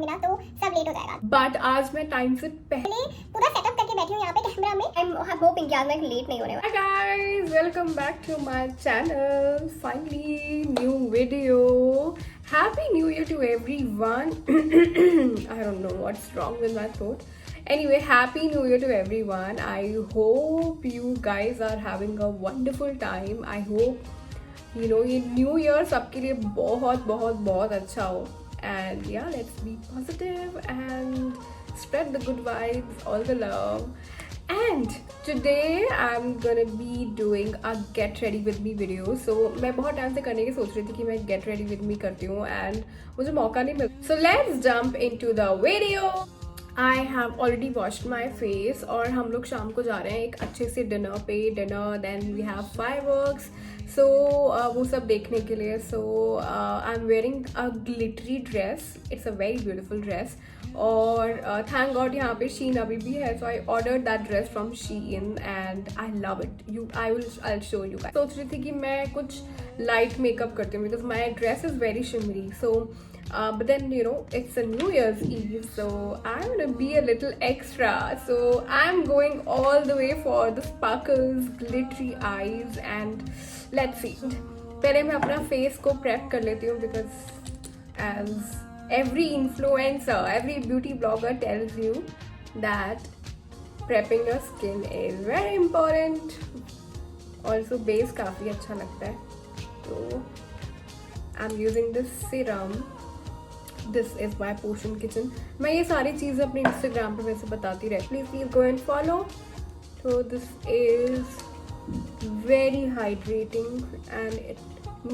करूंगी ना तो सब लेट हो जाएगा। बट आज मैं टाइम से पहले पूरा सेटअप करके बैठी हूँ यहाँ पे कैमरा में। आई एम होपिंग कि आज मैं लेट नहीं होने वाली। Hi guys, welcome back to my channel. Finally, new video. Happy New Year to everyone. I don't know what's wrong with my throat. Anyway, Happy New Year to everyone. I hope you guys are having a wonderful time. I hope ये new year सबके लिए बहुत बहुत बहुत अच्छा हो. And yeah, let's be positive and spread the good vibes, all the love. And today I'm gonna be doing a get ready with me video. So मैं बहुत टाइम से करने की सोच रही थी कि मैं get ready with me करती हूँ and मुझे मौका नहीं मिलता. So let's jump into the video. I have already washed my face और हम लोग शाम को जा रहे हैं एक अच्छे से dinner, then we have fireworks. So वो सब देखने के लिए. So I'm wearing a glittery dress. It's a very beautiful dress. और thank God यहाँ पे Shein अभी भी है. So I ordered that dress from Shein and I love it. I'll show you guys. सोच रही थी कि मैं कुछ light makeup करती हूँ because my dress is very shimmery. So but then it's a New Year's Eve, so I'm gonna be a little extra. So I'm going all the way for the sparkles, glittery eyes, and let's see. पहले मैं अपना face को prep कर लेती हूँ because as every influencer, every beauty blogger tells you that prepping your skin is very important. Also base काफी अच्छा लगता है. तो I'm using this serum. This is by Potion Kitchen. मैं ये सारी चीज़ें अपने Instagram पे वैसे बताती रहती हूँ. Please go and follow. So this is very hydrating and it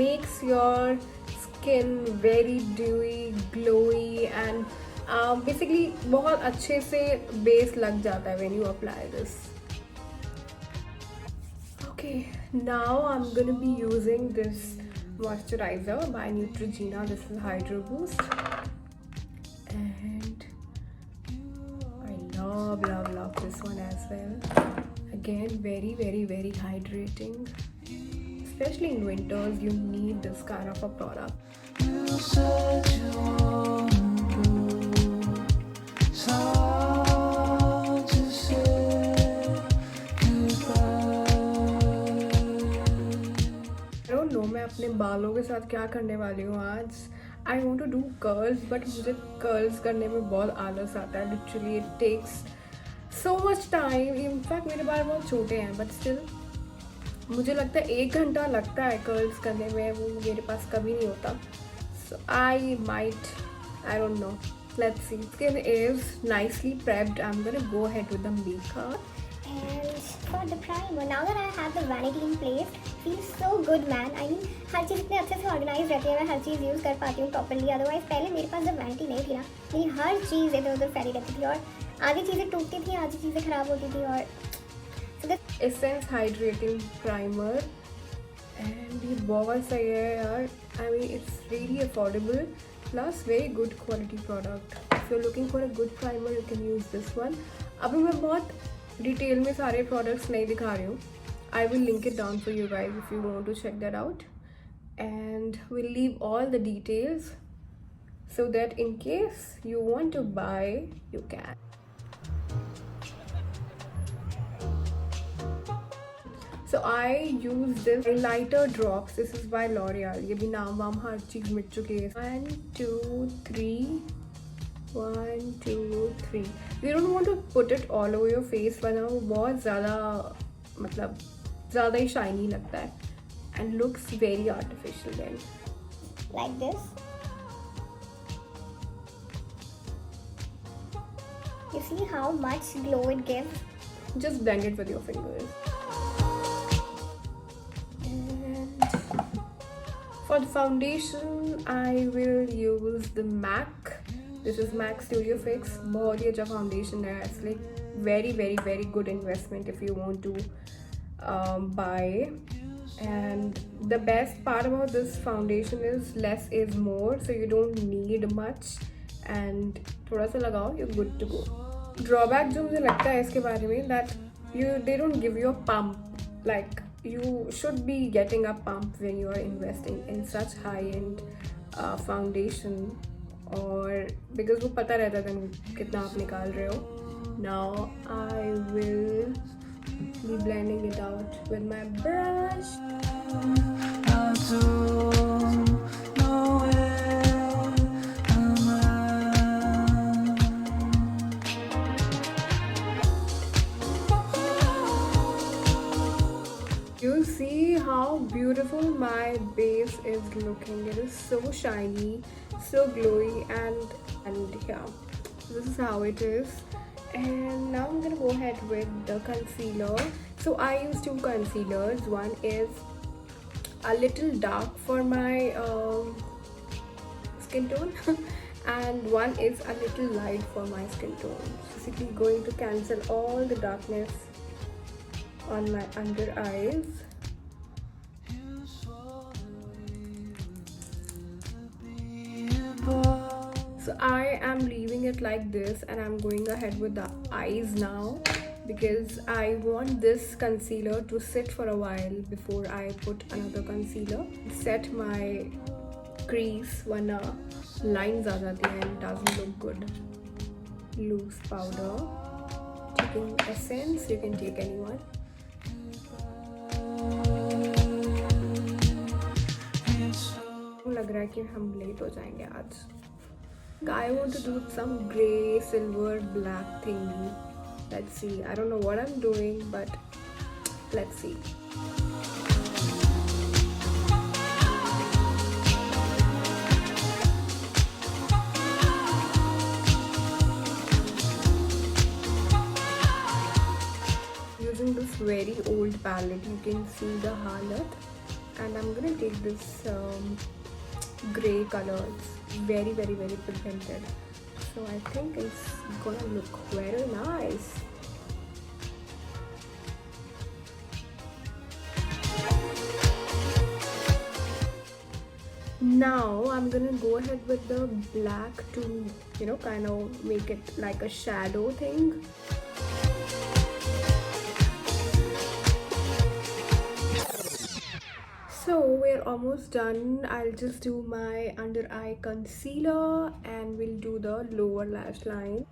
makes your skin very dewy, glowy and basically बहुत अच्छे से base लग जाता है when you apply this. Okay, now I'm gonna be using this moisturizer by Neutrogena. This is Hydro Boost. And I love this one as well. Again, very hydrating. Especially in winters, you need this kind of a product. You said you want to, so to say goodbye. I don't know मैं अपने बालों के साथ क्या करने वाली हूँ आज. I want to do curls, but मुझे curls करने में बहुत आलस आता है. Literally, it takes so much time. In fact, मेरे बाल बहुत छोटे हैं, but still मुझे लगता है 1 घंटा लगता है curls करने में. वो मेरे पास कभी नहीं होता. So I don't know. Let's see. Skin is nicely prepped. I'm gonna go ahead with the makeup. And for the primer, now that I have the vanity in place, feels so good, man. I mean, हर चीज़ इतने अच्छे से organise रहती है, मैं हर चीज़ use कर पाती हूँ properly. Otherwise पहले मेरे पास जब वैनिटी नहीं थी ना, मेरी हर चीज़ इधर उधर फैली रहती थी और आधी चीज़ें टूटती थी, आधी चीज़ें खराब होती थी. और Essence Hydrating Primer and ये बहुत सही है यार. I mean, it's really affordable plus very good quality product. If you're looking for a good primer, you can use this one. अभी मैं बहुत डिटेल में सारे प्रोडक्ट्स नहीं दिखा रही हूँ. I will link it down for you guys if you want to check that out. And we'll leave all the details so that in case you want to buy, you can. So I use this highlighter drops. This is by L'Oreal. ये भी नाम वाम हर चीज़ मिट चुकी है. 1 2 3 1 2 3. You don't want to put it all over your face वरना वो बहुत ज़्यादा मतलब ज़्यादा ही शाइनी लगता है and looks very artificial then. like this. You see how much glow it gives? Just blend it with your fingers. And for the foundation, I will use the MAC. This is MAC Studio Fix. बहुत ही अच्छा foundation है. It's like very good investment if you want to buy. And the best part about this foundation is less is more, so you don't need much. And थोड़ा सा लगाओ, you're good to go. Drawback जो मुझे लगता है इसके बारे में that they don't give you a pump. Like you should be getting a pump when you are investing in such high-end foundation. और बिकॉज वो पता रहता था कितना आप निकाल रहे हो. Now I will be blending it out with my brush. You see how beautiful my base is looking. It is so shiny, so glowy, and yeah, this is how it is. And now I'm gonna go ahead with the concealer. So I use two concealers. One is a little dark for my skin tone and one is a little light for my skin tone. Basically going to cancel all the darkness on my under eyes. So I am leaving it like this and I'm going ahead with the eyes now because I want this concealer to sit for a while before I put another concealer. Set my crease वरना lines आ जाती हैं and doesn't look good. Loose powder. Taking essence, you can take anyone. लग रहा है कि हम late हो जाएंगे आज. I want to do some grey, silver, black thingy. Let's see. I don't know what I'm doing, but let's see. Using this very old palette, you can see the halat, and I'm gonna take this grey color. It's very pigmented, so I think it's gonna look very nice. Now I'm gonna go ahead with the black to kind of make it like a shadow thing. So we're almost done. I'll just do my under eye concealer and we'll do the lower lash line.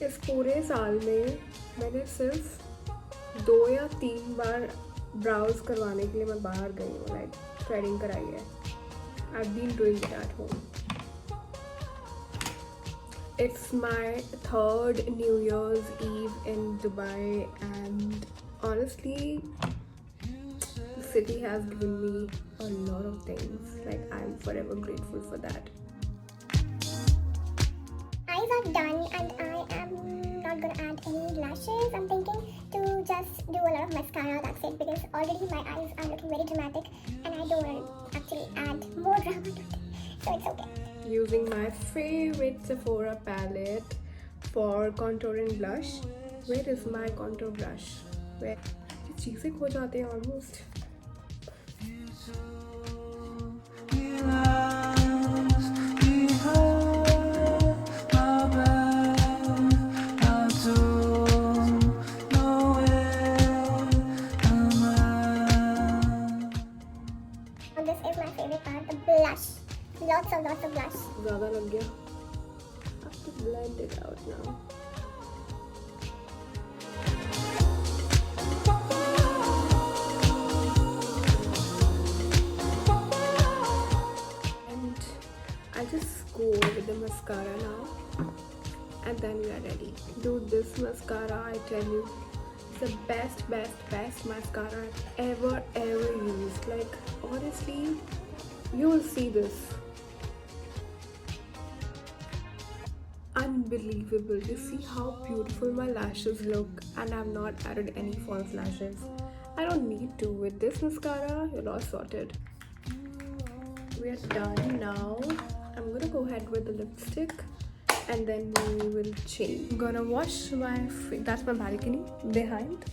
इस पूरे साल में मैंने सिर्फ 2 या 3 बार browse करवाने के लिए मैं बाहर गई हूँ, लाइक थ्रेडिंग कराई है. I've been doing it at home. It's my 3rd New Year's Eve in Dubai and honestly the city has given me a lot of things. Like I'm forever grateful for that. Eyes are done and I am not gonna add any lashes. I'm thinking to just do a lot of mascara, that's it, because already my eyes are looking very dramatic and I don't want to actually add more drama to it, so it's okay. Using my favorite Sephora palette for contour and blush. Where is my contour brush? Where चीजें खो जाते हैं almost. Lots of blush. ज़्यादा लग गया. I have to blend it out now. And I just go with the mascara now, and then we are ready. Dude, this mascara, I tell you, it's the best mascara I've ever used. Like honestly, you will see this. Unbelievable. You see how beautiful my lashes look, and I've not added any false lashes. I don't need to. With this mascara, you're all sorted. We are done now. I'm gonna go ahead with the lipstick and then we will change. I'm gonna wash my face. That's my balcony behind.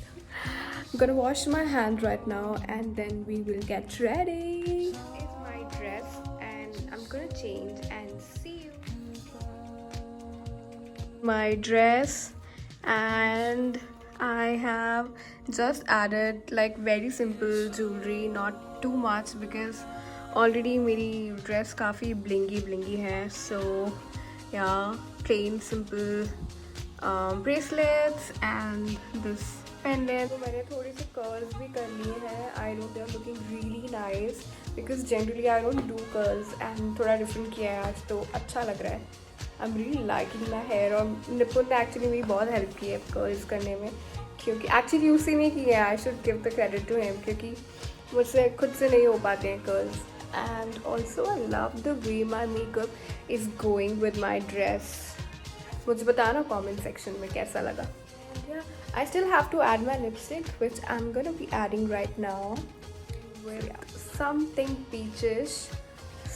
I'm gonna wash my hand right now and then we will get ready. This is my dress and I'm gonna change and see you. My dress, and I have just added like very simple jewelry, not too much because already मेरी dress काफ़ी blingy है. So yeah, plain simple bracelets and this pendant. तो मैंने थोड़ी सी curls भी कर लिए हैं. I know they are looking really nice because generally I don't do curls and थोड़ा different किया है आज, तो अच्छा लग रहा है. I'm really liking my hair. और निपुण ने एक्चुअली मेरी बहुत हेल्प की है कर्ल्स करने में, क्योंकि एक्चुअली उसी ने की है. I should give the credit to him, क्योंकि मुझसे खुद से नहीं हो पाते हैं curls. And also I love the way my makeup is going with my dress. मुझे बताना कमेंट सेक्शन में कैसा लगा. I still have to add my lipstick which I am gonna be adding right now with something peachish.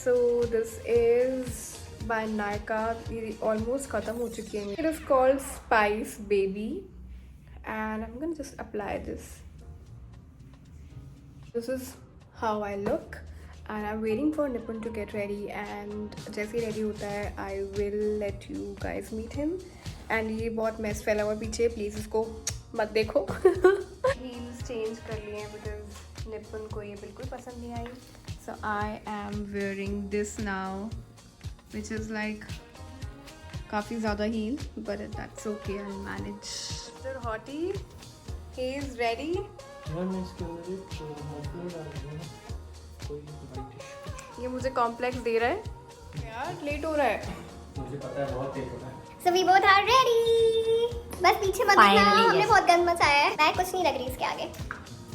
So this is by Nykaa. ये almost ख़त्म हो चुकी है. It is called Spice Baby and I'm gonna just apply this. This is how I look and I'm waiting for Nipun to get ready, and जैसे ही ready होता है I will let you guys meet him. And ये बहुत mess फैला हुआ पीछे, please इसको मत देखो. Heels change कर लिए हैं because Nipun को ये बिल्कुल पसंद नहीं आई. So I am wearing this now, which is like काफ़ी ज़्यादा heel, but that's okay, I'll manage. Mr. Hottie, he is ready. ये मुझे कॉम्प्लेक्स दे रहा है यार, लेट हो रहा है. मुझे पता है बहुत लेट हो रहा है. So we both are ready. बस पीछे मत देखना, हमने बहुत गंद मचाया है. मैं कुछ नहीं लग रही इसके आगे.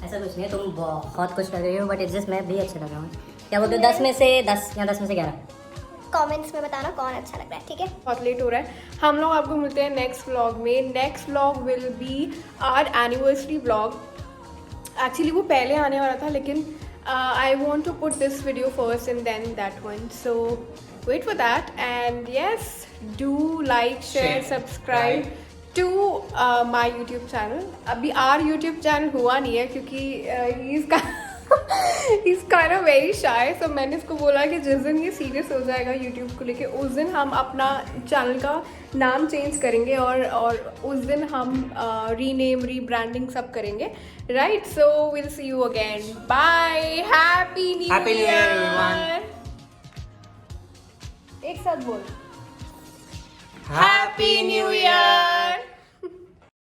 ऐसा कुछ नहीं है, तुम बहुत कुछ लग रही हो, बट इट्स जस्ट मैं भी अच्छा लग रहा हूँ. क्या बोलते हो, 10 में से 10 या 10 में से 11? कमेंट्स में बताना कौन अच्छा लग रहा है, ठीक है. बहुत लेट हो रहा है. हम लोग आपको मिलते हैं नेक्स्ट व्लॉग में. Next vlog will be our anniversary vlog. Actually वो पहले आने वाला था, लेकिन I want to put this video first and then that one. So wait for that. And yes, do like, share, subscribe to my YouTube channel. अभी our YouTube channel हुआ नहीं है क्योंकि He's kind of very shy. So मैंने इसको बोला कि जिस दिन ये सीरियस हो जाएगा यूट्यूब को लेके, उस दिन हम अपना चैनल का नाम चेंज करेंगे और उस दिन हम रीनेम, रीब्रांडिंग सब करेंगे. Right, so will see you again. Bye. Happy new year. एक साथ बोल, हैप्पी न्यू ईयर.